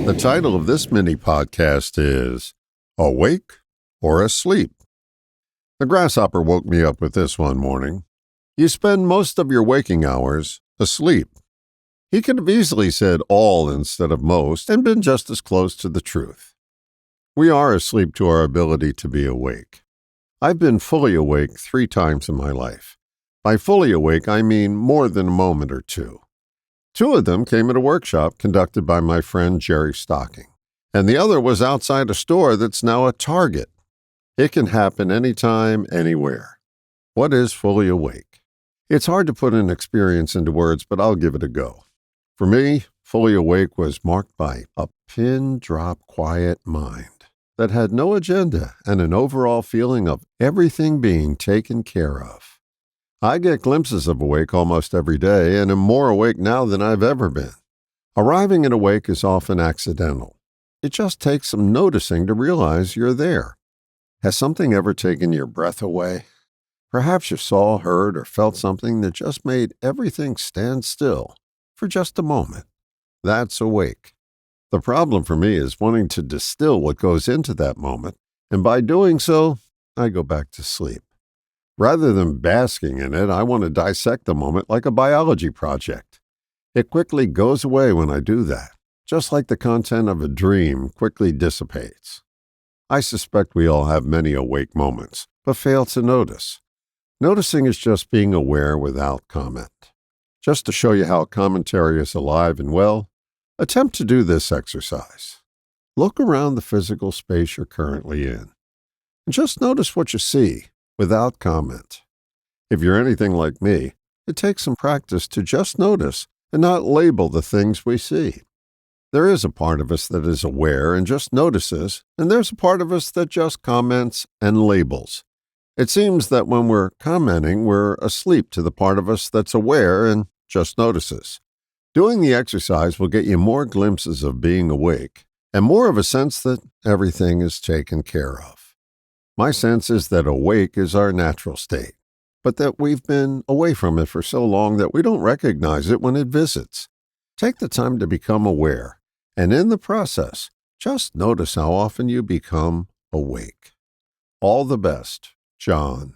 The title of this mini podcast is Awake or Asleep? The grasshopper woke me up with this one morning. You spend most of your waking hours asleep. He could have easily said all instead of most and been just as close to the truth. We are asleep to our ability to be awake. I've been fully awake 3 times in my life. By fully awake, I mean more than a moment or two. 2 of them came at a workshop conducted by my friend Jerry Stocking, and the other was outside a store that's now a Target. It can happen anytime, anywhere. What is fully awake? It's hard to put an experience into words, but I'll give it a go. For me, fully awake was marked by a pin-drop quiet mind that had no agenda and an overall feeling of everything being taken care of. I get glimpses of awake almost every day and am more awake now than I've ever been. Arriving at awake is often accidental. It just takes some noticing to realize you're there. Has something ever taken your breath away? Perhaps you saw, heard, or felt something that just made everything stand still for just a moment. That's awake. The problem for me is wanting to distill what goes into that moment, and by doing so, I go back to sleep. Rather than basking in it, I want to dissect the moment like a biology project. It quickly goes away when I do that, just like the content of a dream quickly dissipates. I suspect we all have many awake moments, but fail to notice. Noticing is just being aware without comment. Just to show you how commentary is alive and well, attempt to do this exercise. Look around the physical space you're currently in, and just notice what you see, without comment. If you're anything like me, it takes some practice to just notice and not label the things we see. There is a part of us that is aware and just notices, and there's a part of us that just comments and labels. It seems that when we're commenting, we're asleep to the part of us that's aware and just notices. Doing the exercise will get you more glimpses of being awake and more of a sense that everything is taken care of. My sense is that awake is our natural state, but that we've been away from it for so long that we don't recognize it when it visits. Take the time to become aware, and in the process, just notice how often you become awake. All the best, John.